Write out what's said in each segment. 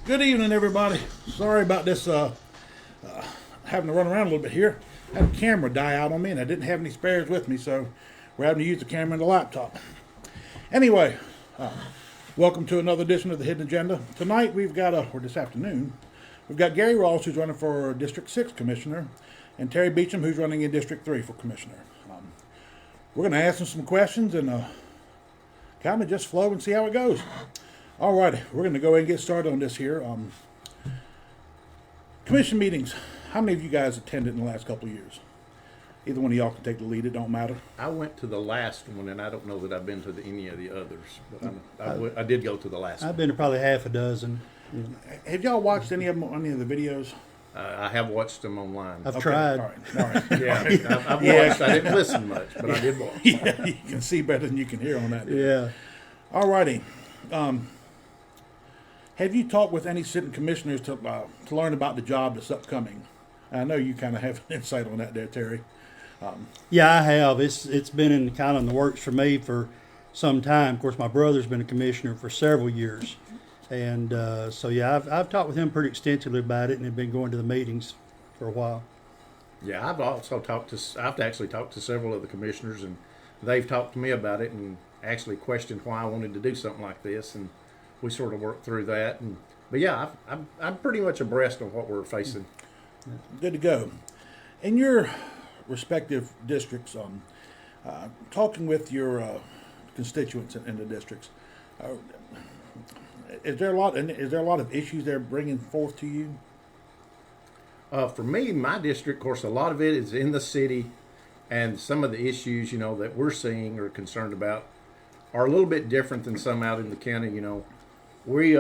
Good evening, everybody. Sorry about this having to run around a little bit here. I had a camera die out on me, and I didn't have any spares with me, so we're having to use the camera and the laptop. Anyway, welcome to another edition of the Hidden Agenda. Tonight we've got, or this afternoon, we've got Garry Ross, who's running for District 6 Commissioner, and Terry Beecham, who's running in District 3 for Commissioner. We're going to ask them some questions and kind of just flow and see how it goes. All right, we're going to go ahead and get started on this here. Commission meetings. How many of you guys attended in the last couple of years? Either one of y'all can take the lead. It don't matter. I went to the last one, and I don't know that I've been to any of the others. But I did go to the last one. I've been to probably half a dozen. Have y'all watched any of the videos? I have watched them online. I've tried. All right. Yeah, I've watched. I didn't listen much, but I did watch. Yeah, you can see better than you can hear on that. Yeah. All righty. Have you talked with any sitting commissioners to learn about the job that's upcoming? I know you kind of have an insight on that there, Terry. Yeah, I have. It's been in the works for me for some time. Of course, my brother's been a commissioner for several years. And so, yeah, I've talked with him pretty extensively about it and have been going to the meetings for a while. Yeah, I've actually talked to several of the commissioners, and they've talked to me about it and actually questioned why I wanted to do something like this, and we sort of worked through that. But yeah, I'm pretty much abreast of what we're facing. Good to go. In your respective districts, talking with your constituents in the districts, is there a lot of issues they're bringing forth to you? For me, my district, of course, a lot of it is in the city, and some of the issues, that we're seeing or concerned about are a little bit different than some out in the county. We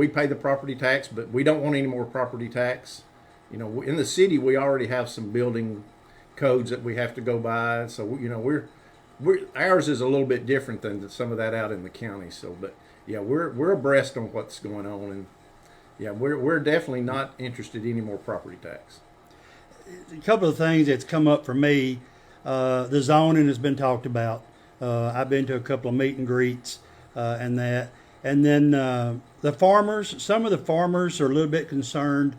pay the property tax, but we don't want any more property tax. In the city, we already have some building codes that we have to go by, so ours is a little bit different than some of that out in the county. So, but yeah, we're abreast on what's going on, and yeah, we're definitely not interested in any more property tax. A couple of things that's come up for me, the zoning has been talked about. I've been to a couple of meet and greets and that. And then the farmers, some of the farmers are a little bit concerned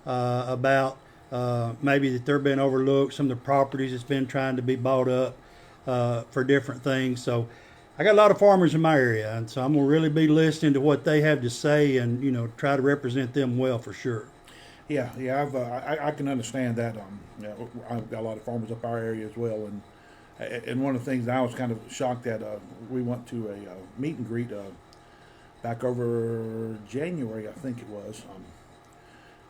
about maybe that they're being overlooked, some of the properties that's been trying to be bought up for different things. So I got a lot of farmers in my area, and so I'm going to really be listening to what they have to say and, try to represent them well for sure. Yeah, I can understand that. I've got a lot of farmers up our area as well, and one of the things that I was kind of shocked at, we went to a meet and greet back over January, I think it was.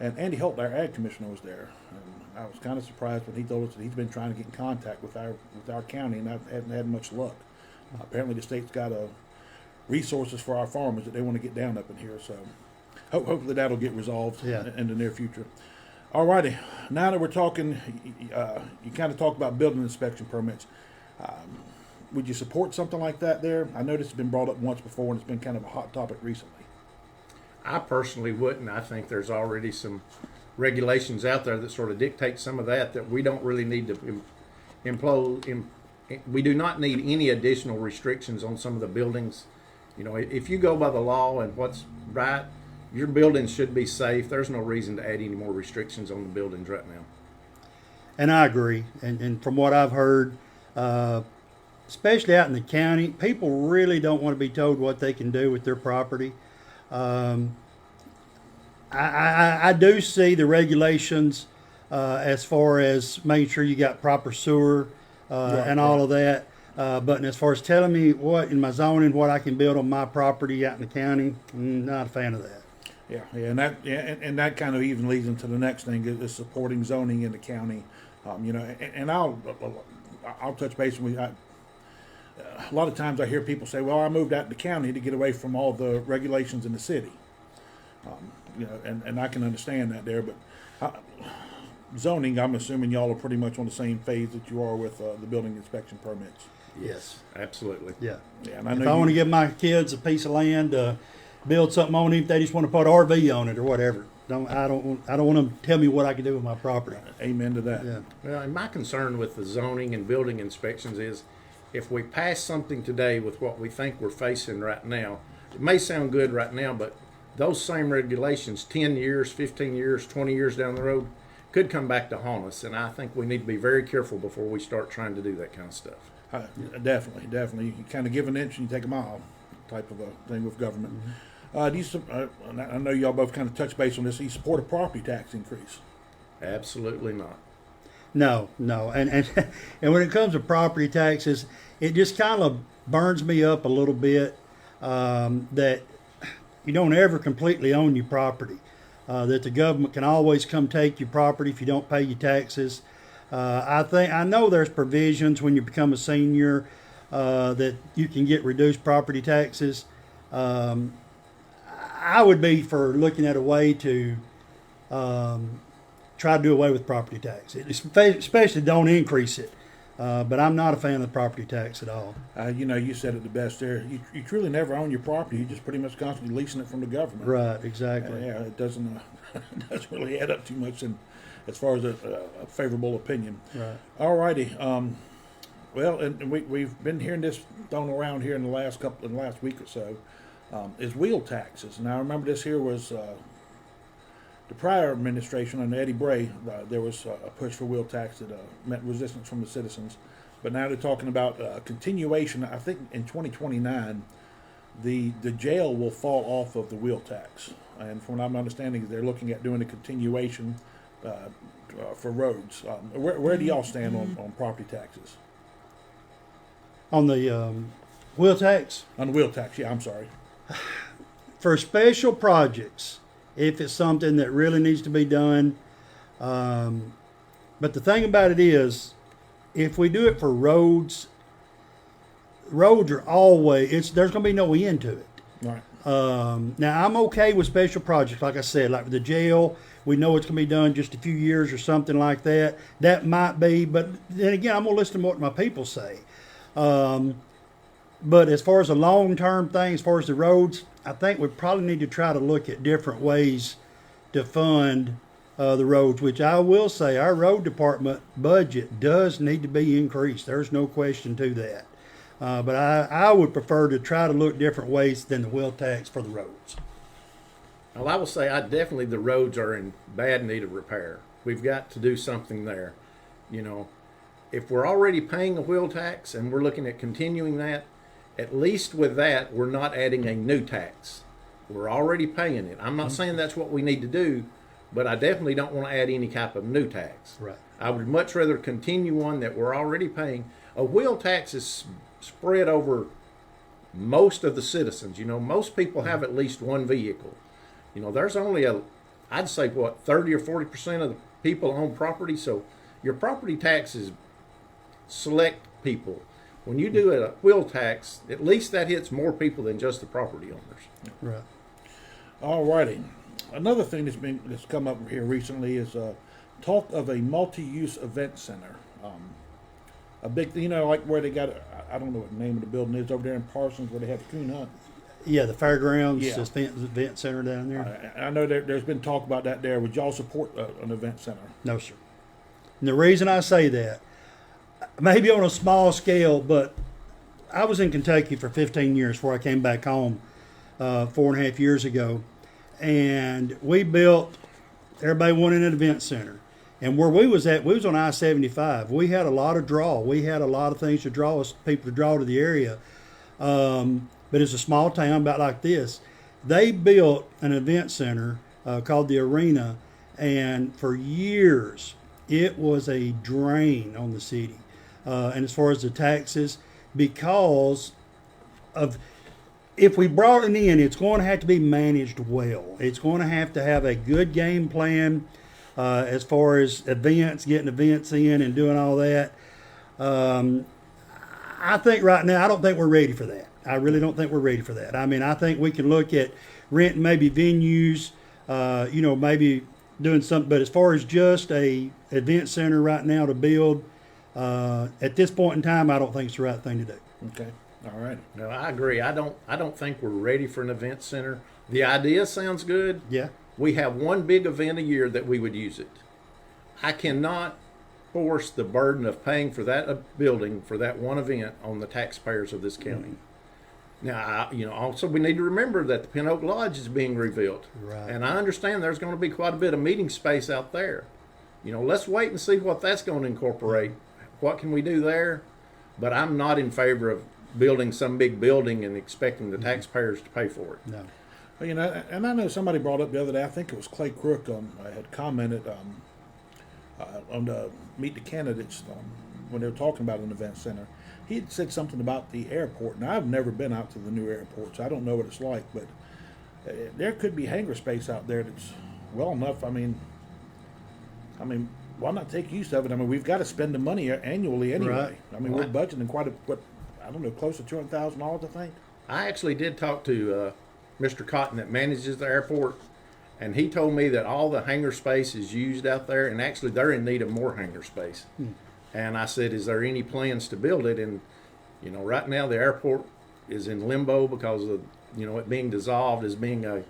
And Andy Holt, our ag commissioner, was there. And I was kind of surprised when he told us that he's been trying to get in contact with our county, and I hadn't had much luck. Apparently, the state's got resources for our farmers that they want to get down up in here. So hopefully that'll get resolved in the near future. All righty. Now that we're talking, you kind of talked about building inspection permits. Would you support something like that there? I know this has been brought up once before, and it's been kind of a hot topic recently. I personally wouldn't. I think there's already some regulations out there that sort of dictate some of that we don't really need to we do not need any additional restrictions on some of the buildings. You know, if you go by the law and what's right, your buildings should be safe. There's no reason to add any more restrictions on the buildings right now. And I agree. And from what I've heard, especially out in the county, people really don't want to be told what they can do with their property. I do see the regulations as far as making sure you got proper sewer and all of that. But as far as telling me what in my zoning, what I can build on my property out in the county, not a fan of that. And that kind of even leads into the next thing is supporting zoning in the county. And I'll touch base with a lot of times I hear people say, "Well, I moved out to the county to get away from all the regulations in the city." And I can understand that there, but zoning, I'm assuming y'all are pretty much on the same phase that you are with the building inspection permits. Yes, absolutely. Yeah. And if I want to give my kids a piece of land to build something on it, if they just want to put RV on it or whatever, I don't want them to tell me what I can do with my property. Amen to that. Yeah. Well, and my concern with the zoning and building inspections is if we pass something today with what we think we're facing right now, it may sound good right now, but those same regulations 10 years, 15 years, 20 years down the road could come back to haunt us. And I think we need to be very careful before we start trying to do that kind of stuff. Definitely. You kind of give an inch and you take a mile type of a thing with government. Mm-hmm. I know y'all both kind of touch base on this. Do you support a property tax increase? Absolutely not. No. And when it comes to property taxes, it just kind of burns me up a little bit that you don't ever completely own your property. That the government can always come take your property if you don't pay your taxes. I know there's provisions when you become a senior that you can get reduced property taxes. I would be for looking at a way to try to do away with property tax, especially don't increase it. But I'm not a fan of the property tax at all. You said it the best there. You truly never own your property. You're just pretty much constantly leasing it from the government. Right, exactly. It doesn't really add up too much as far as a favorable opinion. Right. All righty. Well, and we've been hearing this thrown around here in the last week or so. Is wheel taxes. Now, I remember this here was the prior administration under Eddie Bray. There was a push for wheel tax that met resistance from the citizens. But now they're talking about continuation. I think in 2029, the jail will fall off of the wheel tax. And from what I'm understanding, they're looking at doing a continuation for roads. Where do y'all stand on property taxes? On the wheel tax? On the wheel tax, yeah, I'm sorry. For special projects, if it's something that really needs to be done. But the thing about it is, if we do it for roads are always, there's going to be no end to it. Right. Now, I'm okay with special projects, like I said, like with the jail. We know it's going to be done just a few years or something like that. That might be, but then again, I'm going to listen to what my people say. But as far as a long-term thing, as far as the roads, I think we probably need to try to look at different ways to fund the roads, which I will say our road department budget does need to be increased. There's no question to that. But I would prefer to try to look different ways than the wheel tax for the roads. Well, I will say the roads are in bad need of repair. We've got to do something there. If we're already paying a wheel tax and we're looking at continuing that, at least with that, we're not adding a new tax. We're already paying it. I'm not saying that's what we need to do, but I definitely don't want to add any type of new tax. Right. I would much rather continue one that we're already paying. A wheel tax is spread over most of the citizens. Most people have at least one vehicle. There's only I'd say 30 or 40% of the people own property. So your property taxes select people. When you do a wheel tax, at least that hits more people than just the property owners. Right. All righty. Another thing that's come up here recently is talk of a multi-use event center. A big thing, like where they got, I don't know what the name of the building is over there in Parsons, where they have the coon hunt. Yeah, the fairgrounds, Yeah. this event center down there. I know there's been talk about that there. Would y'all support an event center? No, sir. And the reason I say that, maybe on a small scale, but I was in Kentucky for 15 years before I came back home 4.5 years ago. And we built, everybody wanted an event center. And where we was at, we was on I-75. We had a lot of draw. We had a lot of things to draw us, people to draw to the area. But it's a small town about like this. They built an event center called the Arena. And for years, it was a drain on the city. And as far as the taxes, because of, if we brought it in, it's going to have to be managed well. It's going to have a good game plan as far as events, getting events in and doing all that. I think right now, I don't think we're ready for that. I really don't think we're ready for that. I mean, I think we can look at renting maybe venues, maybe doing something. But as far as just a event center right now to build, at this point in time, I don't think it's the right thing to do. Okay. All right. No, I agree. I don't think we're ready for an event center. The idea sounds good. Yeah. We have one big event a year that we would use it. I cannot force the burden of paying for that building for that one event on the taxpayers of this county. Now, also we need to remember that the Pin Oak Lodge is being rebuilt. Right. And I understand there's going to be quite a bit of meeting space out there. Let's wait and see what that's going to incorporate. What can we do there? But I'm not in favor of building some big building and expecting the taxpayers to pay for it. No. Well, and I know somebody brought up the other day, I think it was Clay Crook, had commented on the Meet the Candidates when they were talking about an event center. He had said something about the airport. Now, I've never been out to the new airport, so I don't know what it's like, but there could be hangar space out there that's well enough. I mean, why not take use of it? I mean, we've got to spend the money annually anyway. Right. I mean, we're budgeting close to $200,000, I think. I actually did talk to Mr. Cotton that manages the airport, and he told me that all the hangar space is used out there, and actually they're in need of more hangar space. And I said, is there any plans to build it? And, right now the airport is in limbo because of, it being dissolved as being a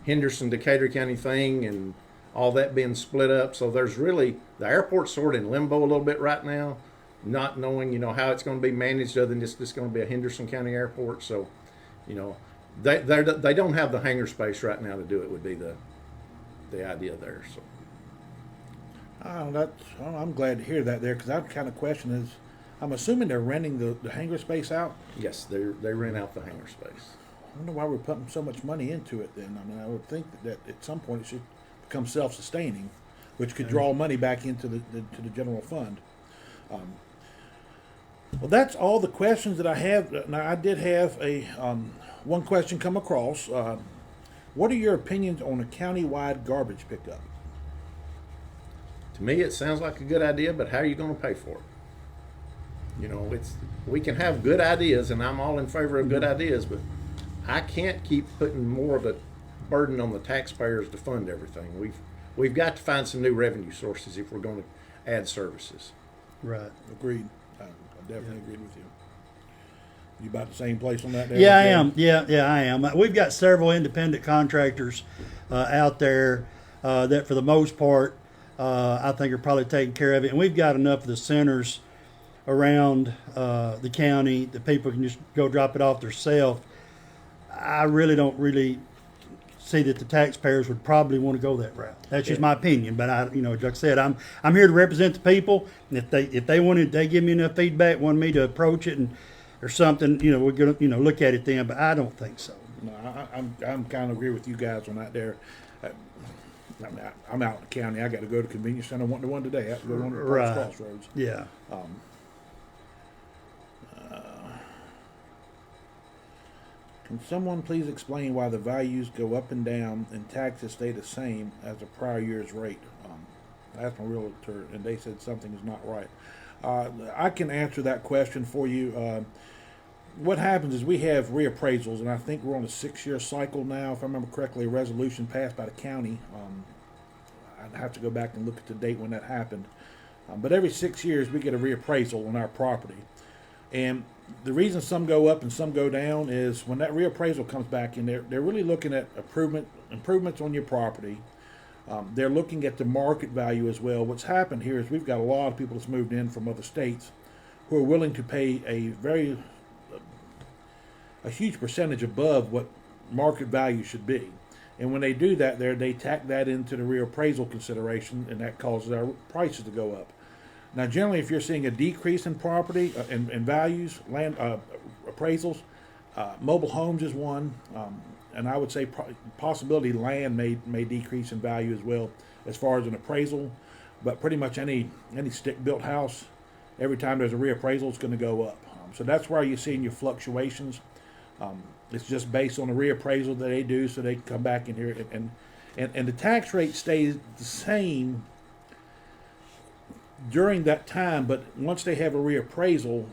Henderson, Decatur County thing and all that being split up. So there's really, the airport's sort of in limbo a little bit right now, not knowing, how it's going to be managed other than it's just going to be a Henderson County airport. So, they don't have the hangar space right now to do it would be the idea there. So. I'm glad to hear that there, because that kind of question is, I'm assuming they're renting the hangar space out. Yes, they rent out the hangar space. I wonder why we're putting so much money into it then. I mean, I would think that at some point it should become self-sustaining, which could draw money back into the general fund. Well, that's all the questions that I have. Now, I did have one question come across. What are your opinions on a county-wide garbage pickup? To me, it sounds like a good idea, but how are you going to pay for it? We can have good ideas, and I'm all in favor of good ideas, but I can't keep putting more of a burden on the taxpayers to fund everything. We've got to find some new revenue sources if we're going to add services. Right. Agreed. I definitely agree with you. You about the same place on that there? Yeah, I am. Yeah, I am. We've got several independent contractors out there that, for the most part, I think are probably taking care of it. And we've got enough of the centers around the county that people can just go drop it off themselves. I really don't see that the taxpayers would probably want to go that route. That's just my opinion. But like I said, I'm here to represent the people. And if they give me enough feedback, want me to approach it or something, we're gonna look at it then. But I don't think so. No, I'm kind of agree with you guys on that there. I'm out in the county. I got to go to the convenience center. I went to one today. I have to go to one of the Right. crossroads. Yeah. Can someone please explain why the values go up and down and taxes stay the same as the prior year's rate? I asked my realtor, and they said something is not right. I can answer that question for you. What happens is we have reappraisals, and I think we're on a 6-year cycle now. If I remember correctly, a resolution passed by the county. I'd have to go back and look at the date when that happened. But every 6 years, we get a reappraisal on our property. And the reason some go up and some go down is when that reappraisal comes back in, they're really looking at improvements on your property. They're looking at the market value as well. What's happened here is we've got a lot of people that's moved in from other states who are willing to pay a huge percentage above what market value should be. And when they do that they tack that into the reappraisal consideration, and that causes our prices to go up. Now, generally, if you're seeing a decrease in property, in values, land appraisals, mobile homes is one, and I would say possibility land may decrease in value as well as far as an appraisal. But pretty much any stick-built house, every time there's a reappraisal, it's going to go up. So that's why you're seeing your fluctuations. It's just based on the reappraisal that they do, so they can come back in here and the tax rate stays the same during that time. But once they have a reappraisal,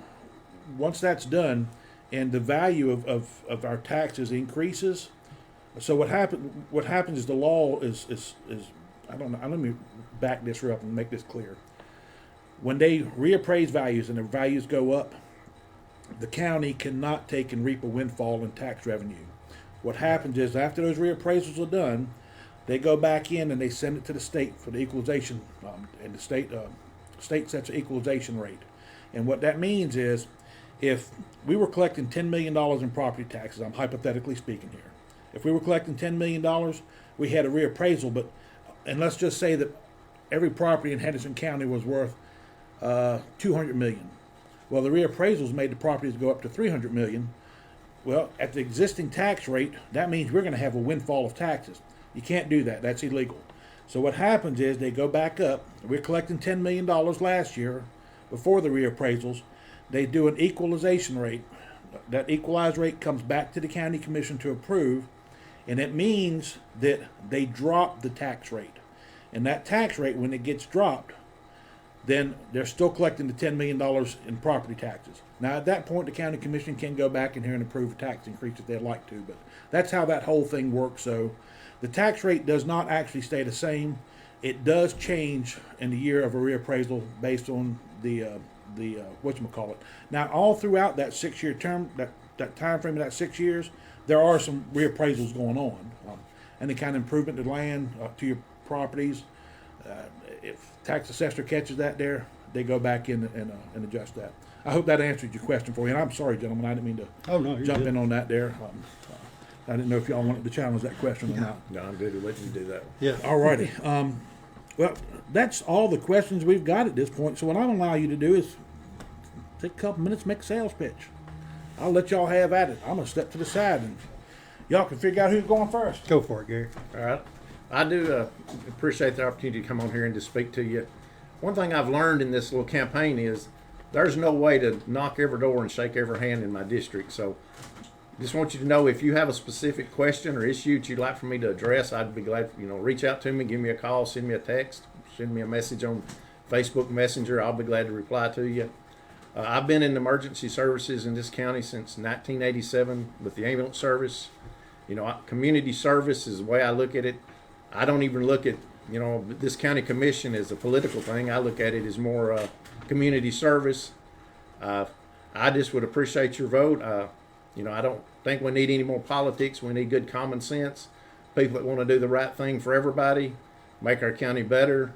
once that's done, and the value of our taxes increases, so what happens is the law is I don't know. Let me back this up and make this clear. When they reappraise values and the values go up, the county cannot take and reap a windfall in tax revenue. What happens is after those reappraisals are done, they go back in and they send it to the state for the equalization, and the state sets an equalization rate. And what that means is, if we were collecting $10 million in property taxes, I'm hypothetically speaking here, if we were collecting $10 million, we had a reappraisal, and let's just say that every property in Henderson County was worth $200 million. Well, the reappraisals made the properties go up to $300 million. Well, at the existing tax rate, that means we're going to have a windfall of taxes. You can't do that. That's illegal. So what happens is they go back up. We're collecting $10 million last year before the reappraisals. They do an equalization rate. That equalized rate comes back to the county commission to approve, and it means that they drop the tax rate. And that tax rate, when it gets dropped, then they're still collecting the $10 million in property taxes. Now, at that point, the county commission can go back in here and approve a tax increase if they'd like to, but that's how that whole thing works. So the tax rate does not actually stay the same. It does change in the year of a reappraisal based on the whatchamacallit. Now, all throughout that 6-year term, that time frame of that 6 years, there are some reappraisals going on. Any kind of improvement to land, to your properties. If tax assessor catches that there, they go back in and adjust that. I hope that answered your question for you. And I'm sorry, gentlemen, I didn't mean to jump in on that there. I didn't know if y'all wanted to challenge that question or not. No, I'm good to let you do that. Yeah. All righty. Well, that's all the questions we've got at this point. So what I'll allow you to do is take a couple minutes, make a sales pitch. I'll let y'all have at it. I'm going to step to the side, and y'all can figure out who's going first. Go for it, Gary. All right. I do appreciate the opportunity to come on here and to speak to you. One thing I've learned in this little campaign is there's no way to knock every door and shake every hand in my district. So just want you to know, if you have a specific question or issue that you'd like for me to address, I'd be glad, reach out to me, give me a call, send me a text, send me a message on Facebook Messenger. I'll be glad to reply to you. I've been in emergency services in this county since 1987 with the ambulance service. Community service is the way I look at it. I don't even look at, this county commission as a political thing. I look at it as more community service. I just would appreciate your vote. I don't think we need any more politics. We need good common sense. People that want to do the right thing for everybody, make our county better,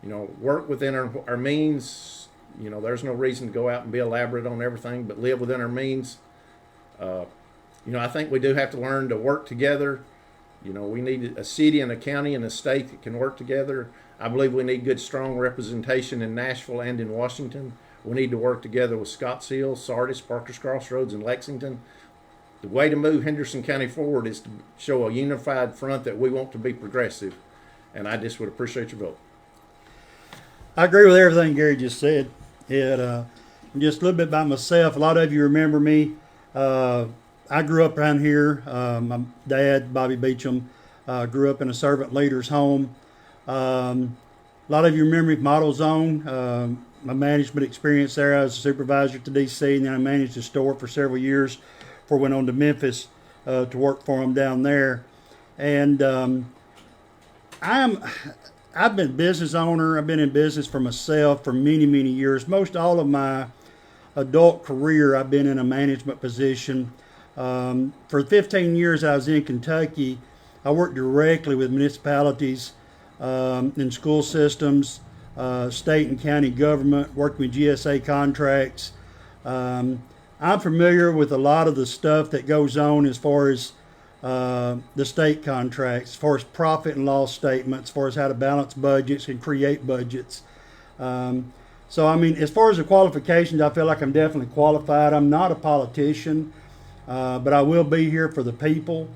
work within our means. There's no reason to go out and be elaborate on everything, but live within our means. I think we do have to learn to work together. We need a city and a county and a state that can work together. I believe we need good, strong representation in Nashville and in Washington. We need to work together with Scottsdale, Sardis, Parker's Crossroads, and Lexington. The way to move Henderson County forward is to show a unified front that we want to be progressive. And I just would appreciate your vote. I agree with everything Gary just said. Just a little bit about myself. A lot of you remember me. I I grew up around here. My dad, Bobby Beecham, grew up in a servant leader's home. A lot of you remember me from AutoZone. My management experience there, I was a supervisor to DC, and then I managed a store for several years before I went on to Memphis to work for them down there. And I've been a business owner. I've been in business for myself for many, many years. Most all of my adult career, I've been in a management position. For 15 years I was in Kentucky. I worked directly with municipalities in school systems, state and county government, worked with GSA contracts. I'm familiar with a lot of the stuff that goes on as far as the state contracts, as far as profit and loss statements, as far as how to balance budgets and create budgets. So, I mean, as far as the qualifications, I feel like I'm definitely qualified. I'm not a politician, but I will be here for the people,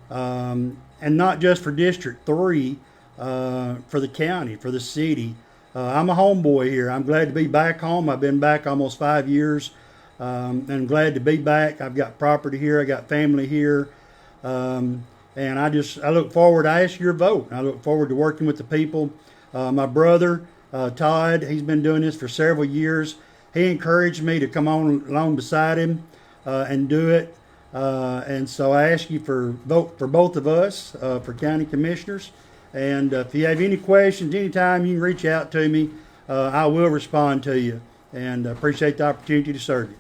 and not just for District 3, for the county, for the city. I'm a homeboy here. I'm glad to be back home. I've been back almost 5 years, and glad to be back. I've got property here. I got family here. And I look forward. I ask your vote. I look forward to working with the people. My brother, Todd, he's been doing this for several years. He encouraged me to come on along beside him and do it. And so I ask you for vote for both of us for county commissioners. And if you have any questions, anytime you can reach out to me. I will respond to you. And appreciate the opportunity to serve you.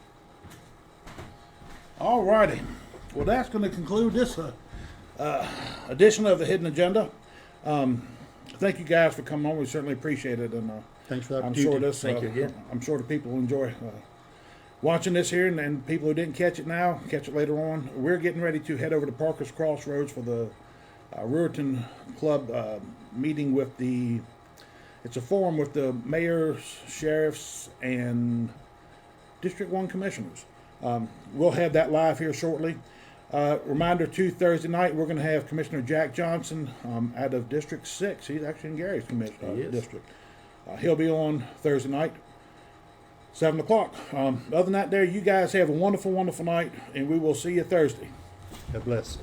All righty. Well, that's going to conclude this edition of the Hidden Agenda. Thank you guys for coming on. We certainly appreciate it, and Thanks for the I'm opportunity. sure this. Thank you again. I'm sure the people will enjoy watching this here, and people who didn't catch it now, catch it later on. We're getting ready to head over to Parker's Crossroads for the Ruritan Club meeting with the. It's a forum with the mayors, sheriffs, and District 1 commissioners. We'll have that live here shortly. Reminder too, Thursday night we're going to have Commissioner Jack Johnson out of District 6. He's actually in Garry's district. He'll be on Thursday night, 7 o'clock. Other than that, you guys have a wonderful, wonderful night, and we will see you Thursday. God bless.